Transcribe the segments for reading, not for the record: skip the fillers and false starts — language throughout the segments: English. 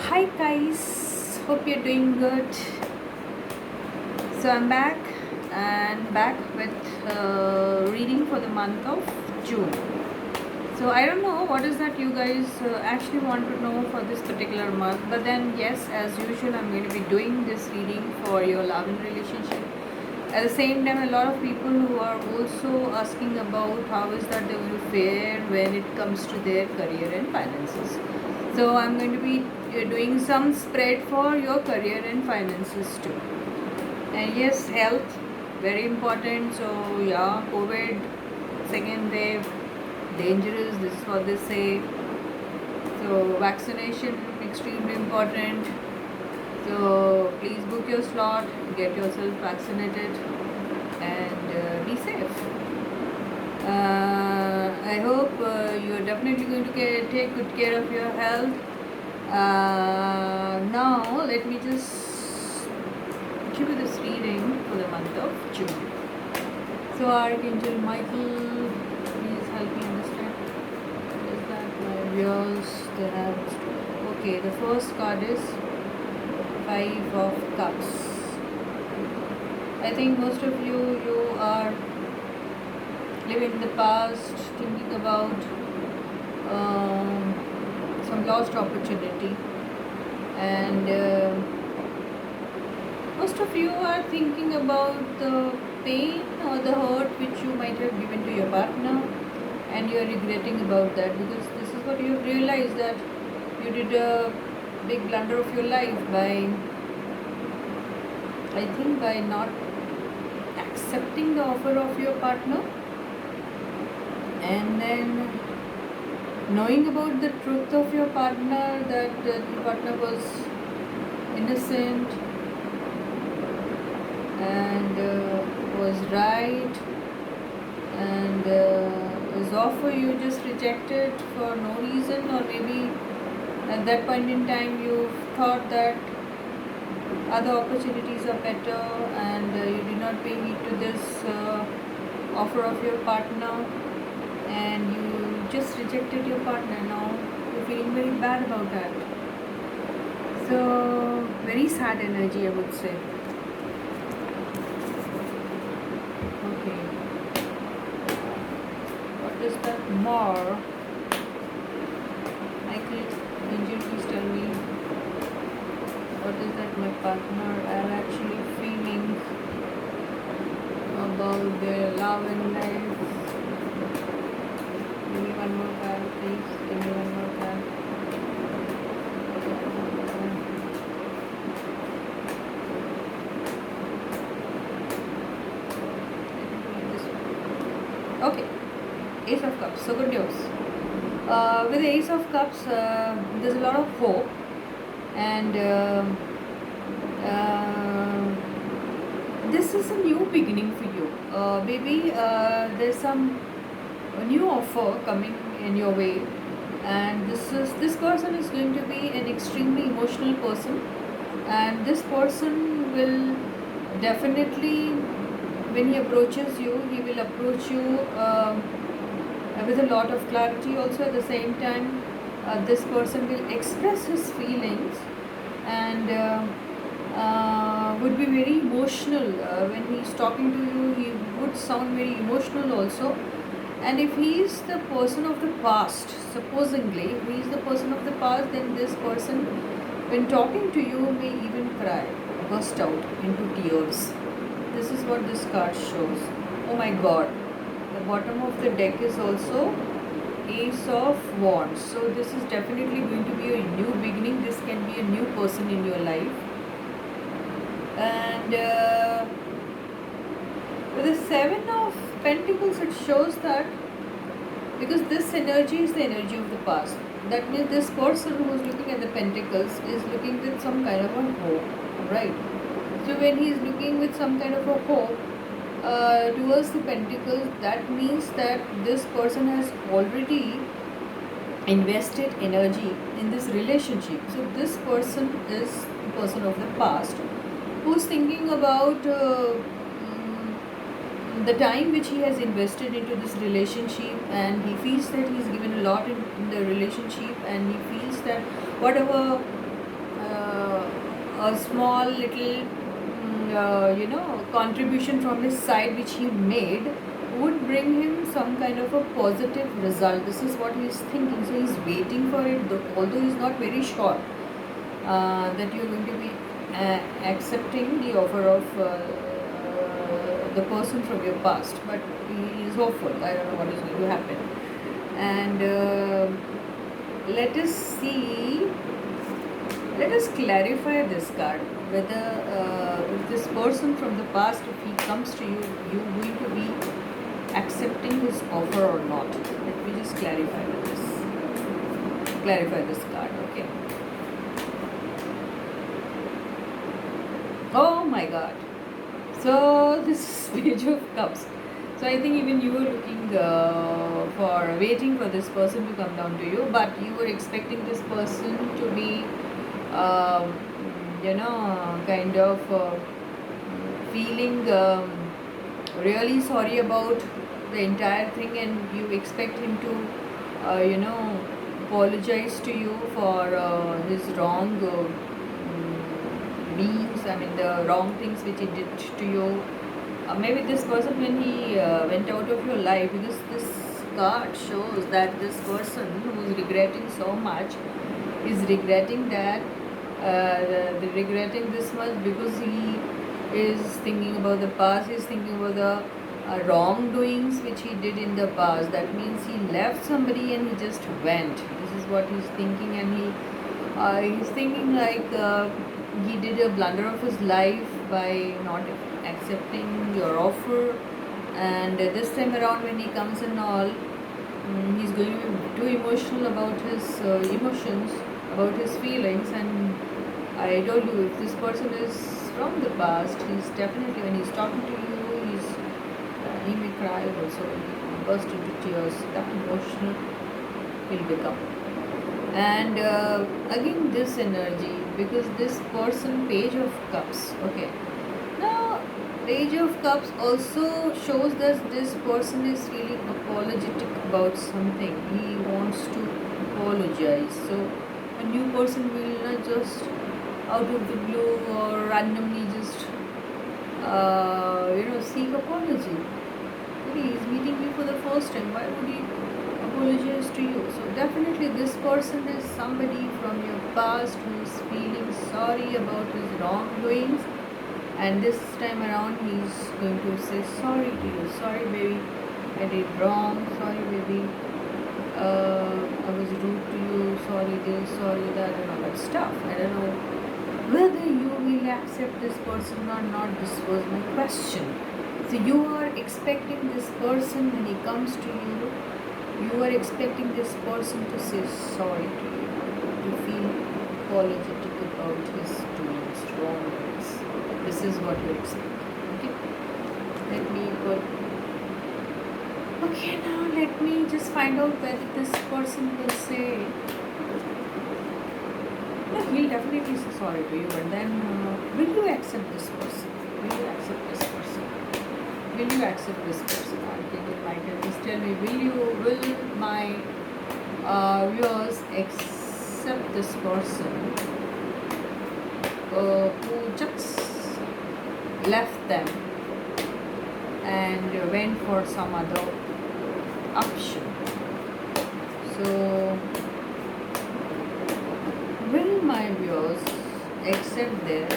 Hi guys, hope you're doing good. So I'm back and back with reading for the month of June. So I don't know what is that you guys actually want to know for this particular month, but then yes, as usual, I'm going to be doing this reading for your love and relationship. At the same time, a lot of people who are also asking about how is that they will fare when it comes to their career and finances. So I'm going to be doing some spread for your career and finances too. And yes, health very important. So yeah, COVID second wave dangerous. This is what they say. So vaccination extremely important. So please book your slot, get yourself vaccinated, and be safe. I hope you're definitely going to take good care of your health. Now, let me just give you this reading for the month of June. So, Archangel Michael, please help me understand. What is that? My viewers, they have. Okay, the first card is Five of Cups. I think most of you are living the past, thinking about some lost opportunity, and most of you are thinking about the pain or the hurt which you might have given to your partner, and you are regretting about that because this is what you have realized, that you did a big blunder of your life by, I think, by not accepting the offer of your partner, and then knowing about the truth of your partner, that the partner was innocent and was right, and his offer you just rejected for no reason, or maybe at that point in time you thought that other opportunities are better, and you did not pay heed to this offer of your partner, and you just rejected your partner. Now you're feeling very bad about that. So very sad energy, I would say. Okay, what is that more? Michael, Angel, please tell me what is that my partner are actually feeling about their love and life. Give me one more card, please. Give me one more card. Okay, Ace of Cups. So good news. With the Ace of Cups, there's a lot of hope, and this is a new beginning for you. Maybe there's some new offer coming in your way, and this person is going to be an extremely emotional person, and this person will definitely, when he approaches you, he will approach you with a lot of clarity. Also, at the same time, this person will express his feelings, and would be very emotional when he's talking to you. He would sound very emotional also. And if he is the person of the past, supposingly, if he is the person of the past, then this person, when talking to you, may even cry, burst out into tears. This is what this card shows. Oh my god. The bottom of the deck is also Ace of Wands. So this is definitely going to be a new beginning. This can be a new person in your life. And with the Seven of Pentacles, it shows that, because this energy is the energy of the past, that means this person who is looking at the Pentacles is looking with some kind of a hope, right? So when he is looking with some kind of a hope towards the Pentacles, that means that this person has already invested energy in this relationship. So this person is the person of the past who's thinking about the time which he has invested into this relationship, and he feels that he's given a lot in the relationship, and he feels that whatever a small little contribution from his side which he made would bring him some kind of a positive result. This is what he is thinking. So he's waiting for it, although he's not very sure that you're going to be accepting the offer of the person from your past. But he is hopeful. I don't know what is going to happen. And let us see. Let us clarify this card, whether if this person from the past, if he comes to you, you're going to be accepting his offer or not. Let me just clarify with this. Clarify this card, okay? Oh my God! So this is Page of Cups. So I think even you were looking for waiting for this person to come down to you, but you were expecting this person to be kind of feeling really sorry about the entire thing, and you expect him to apologize to you for his wrong beings, I mean the wrong things which he did to you. Maybe this person, when he went out of your life, because this card shows that this person who is regretting so much is regretting that regretting this much because he is thinking about the past. He's thinking about the wrongdoings which he did in the past. That means he left somebody and he just went. This is what he's thinking, and he's thinking like he did a blunder of his life by not accepting your offer. And this time around, when he comes and all, he's going to be too emotional about his emotions, about his feelings. And I told you, if this person is from the past, he's definitely, when he's talking to you, he may cry also, burst into tears. That emotional will become. And again, this energy, because this person, Page of Cups, okay. Now, Page of Cups also shows that this person is feeling apologetic about something. He wants to apologize. So a new person will not just out of the blue or randomly just seek apology. He is meeting you for the first time. Why would he apologize to you? So definitely this person is somebody from your past who is feeling sorry about his wrongdoings, and this time around he's going to say sorry to you. Sorry baby, I did wrong. Sorry baby, I was rude to you. Sorry this, sorry that, and all that stuff. I don't know whether you will accept this person or not. This was my question. So you are expecting this person, when he comes to you, you are expecting this person to say sorry to you, to feel apologetic about his doings, wrongdoings. This is what you expect. Okay? Let me put. Okay, now let me just find out whether this person will say. No, he'll definitely say sorry to you, but then will you accept this person? Will you accept this person? Will you accept this person? I think it might just tell me, will my viewers accept this person who just left them and went for some other option? So will my viewers accept their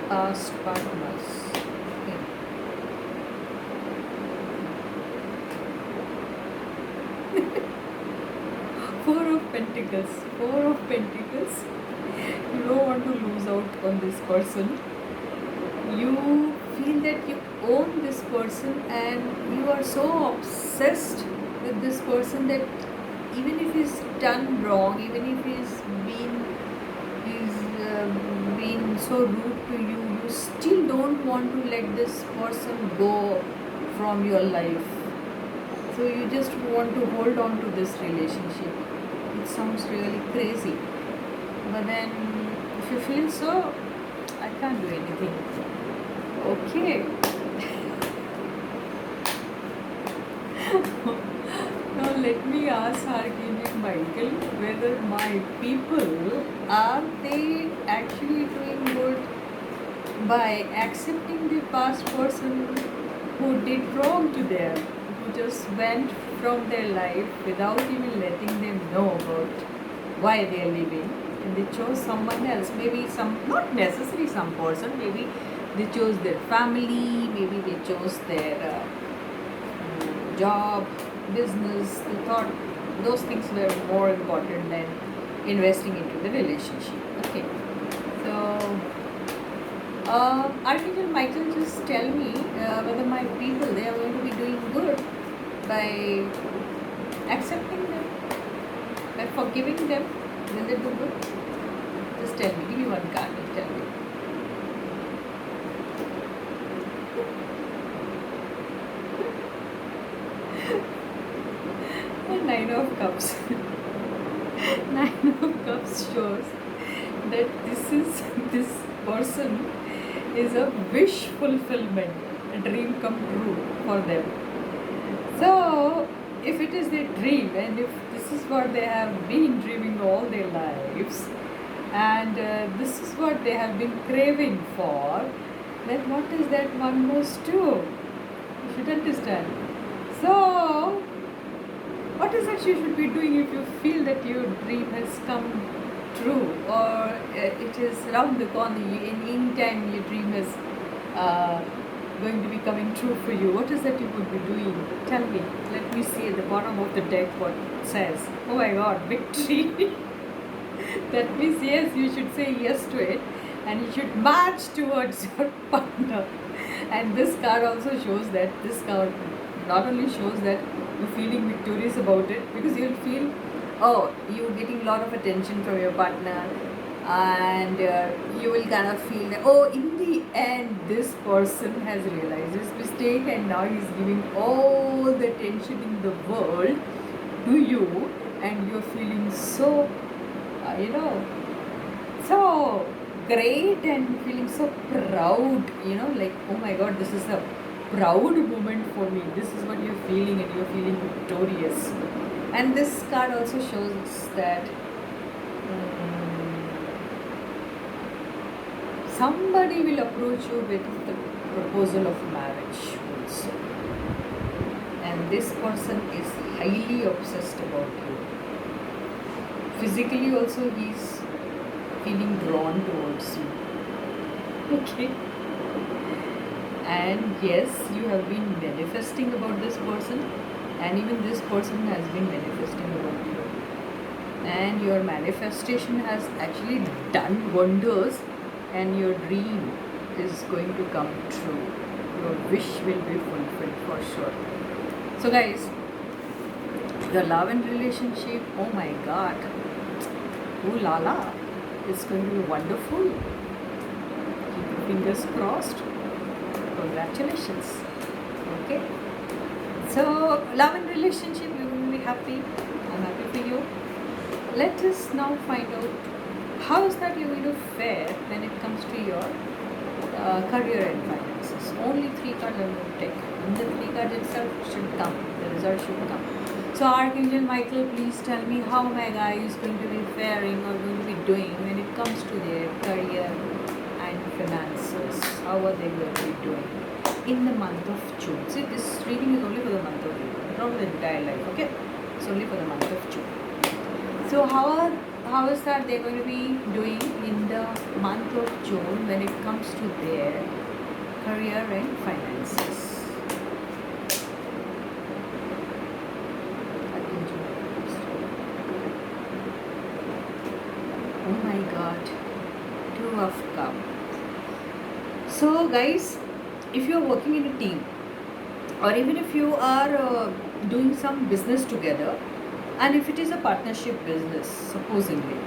past partners? Four of Pentacles. Four of Pentacles. You don't want to lose out on this person. You feel that you own this person, and you are so obsessed with this person that even if he's done wrong, even if he's been so rude to you, you still don't want to let this person go from your life. So you just want to hold on to this relationship. It sounds really crazy, but then if you feel so, I can't do anything. Okay. Now let me ask Archangel Michael whether my people are they actually doing good by accepting the past person who did wrong to them, who just went from their life without even letting them know about why they are living, and they chose someone else, maybe some, not necessarily some person, maybe they chose their family, maybe they chose their job, business. They thought those things were more important than investing into the relationship. Okay, so Archangel Michael, just tell me whether my people they are going to be doing good by accepting them, by forgiving them. Will they do good? Just tell me. Give me one card and tell me. Nine of Cups. Nine of Cups shows that this person is a wish fulfillment, a dream come true for them. So if it is their dream, and if this is what they have been dreaming all their lives, and this is what they have been craving for, then what is that one must do? You should understand. So what is it you should be doing if you feel that your dream has come true, or it is round the corner, in any time your dream is going to be coming true for you? What is that you would be doing? Tell me. Let me see at the bottom of the deck what it says. Oh my god, victory. That means yes, you should say yes to it, and you should march towards your partner. And this card also shows that, this card not only shows that you're feeling victorious about it, because you'll feel, oh, you're getting a lot of attention from your partner, and you will kind of feel that, oh, in the end this person has realized his mistake and now he's giving all the attention in the world to you, and you're feeling so so great and feeling so proud, like, oh my god, this is a proud moment for me. This is what you're feeling, and you're feeling victorious. And this card also shows that somebody will approach you with the proposal of marriage also, and this person is highly obsessed about you. Physically also he's feeling drawn towards you. Okay. And yes, you have been manifesting about this person, and even this person has been manifesting about you, and your manifestation has actually done wonders, and your dream is going to come true. Your wish will be fulfilled for sure. So guys, your love and relationship, oh my god, ooh la la, it's going to be wonderful. Keep your fingers crossed. Congratulations. Okay, so love and relationship, you're going to be happy. I'm happy for you. Let us now find out how is that you're going to fare when it comes to your career and finances. Only 3 cards I'm going to take, and the 3 cards itself should come, the result should come. So Archangel Michael, please tell me how my guy is going to be faring or going to be doing when it comes to their career and finances. How are they going to be doing in the month of June? See, this reading is only for the month of June, not for the entire life, okay? It's only for the month of June. So how is that they're going to be doing in the month of June when it comes to their career and finances? Oh my god, 2 of Cups. So guys, if you are working in a team, or even if you are doing some business together, and if it is a partnership business, supposedly,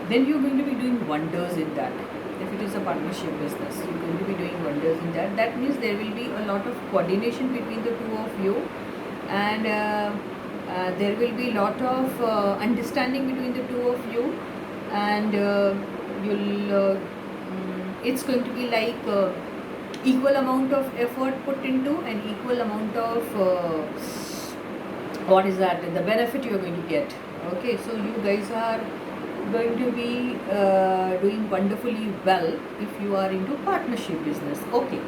then you're going to be doing wonders in that. If it is a partnership business, you're going to be doing wonders in that. That means there will be a lot of coordination between the two of you, and there will be a lot of understanding between the two of you, and it's going to be like equal amount of effort put into, and equal amount of what is that, the benefit you are going to get. Okay, so you guys are going to be doing wonderfully well if you are into partnership business. Okay,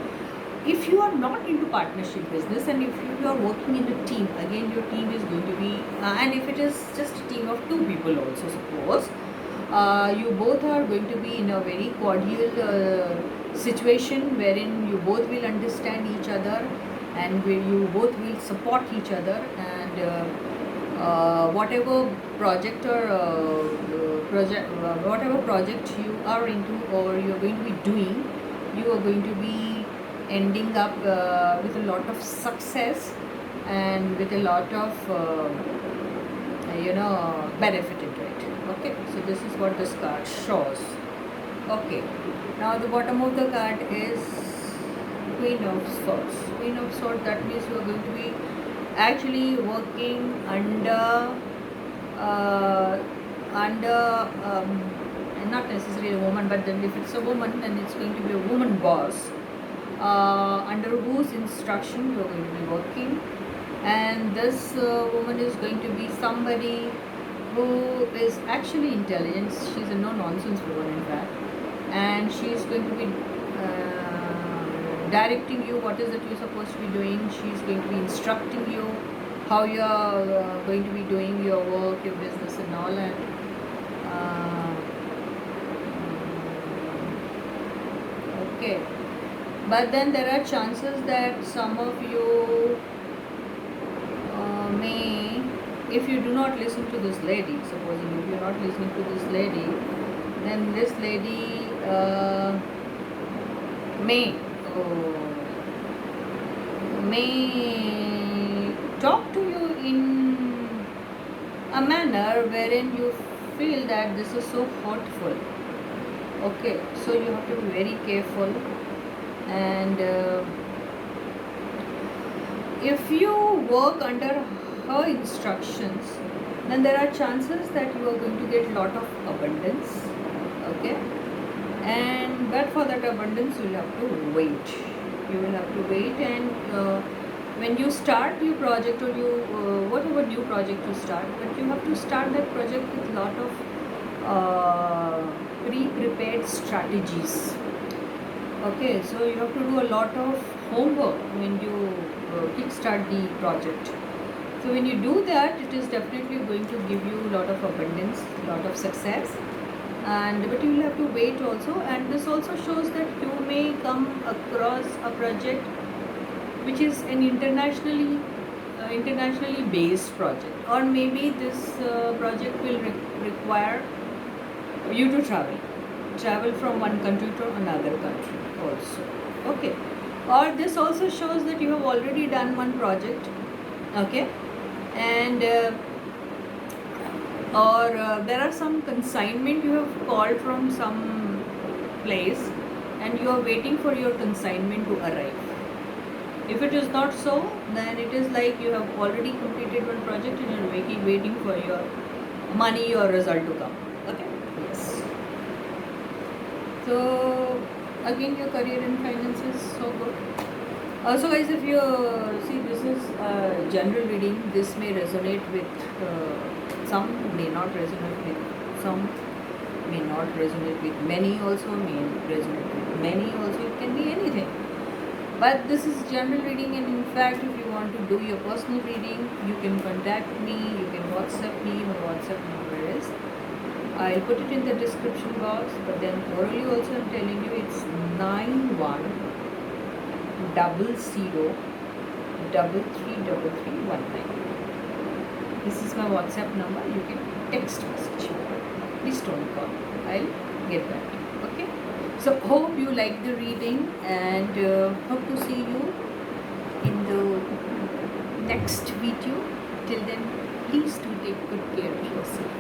if you are not into partnership business and if you are working in a team, again your team is going to be and if it is just a team of 2 people also, suppose you both are going to be in a very cordial situation wherein you both will understand each other and where you both will support each other, and whatever project or whatever project you are into or you are going to be doing, you are going to be ending up with a lot of success and with a lot of benefit into it. Okay, so this is what this card shows. Okay, now the bottom of the card is Queen of Swords. Queen of Swords, that means you are going to be actually working under not necessarily a woman, but then if it's a woman, then it's going to be a woman boss under whose instruction you are going to be working. And this woman is going to be somebody who is actually intelligent. She's a no-nonsense woman, in fact, and she's going to be directing you what is it you're supposed to be doing. She's going to be instructing you how you're going to be doing your work, your business and all. And okay, but then there are chances that some of you may, if you do not listen to this lady, supposing if you're not listening to this lady, then this lady may talk to you in a manner wherein you feel that this is so hurtful. Okay, so you have to be very careful, and if you work under her instructions, then there are chances that you are going to get lot of abundance. Okay, and but for that abundance you will have to wait. You will have to wait, and when you start your project or you whatever new project you start, but you have to start that project with lot of pre-prepared strategies. Okay, so you have to do a lot of homework when you kickstart the project. So when you do that, it is definitely going to give you a lot of abundance, lot of success, and but you will have to wait also. And this also shows that you may come across a project which is an internationally based project, or maybe this project will require you to travel from one country to another country also. Okay, or this also shows that you have already done one project. Okay, and or there are some consignment you have called from some place and you are waiting for your consignment to arrive. If it is not so, then it is like you have already completed one project and you are waiting for your money or result to come. Okay, yes. So again, your career and finance is so good. Also guys, if you see, this is a general reading. This may resonate with some, may not resonate with some, may not resonate with many also, may resonate with many also. It can be anything. But this is general reading, and in fact, if you want to do your personal reading, you can contact me, you can WhatsApp me. My WhatsApp number is, I'll put it in the description box, but then orally also I'm telling you, it's 9100333319. This is my WhatsApp number. You can text message me. Please don't call. I'll get back to you. Okay? So hope you like the reading, and hope to see you in the next video. Till then, please do take good care of yourself.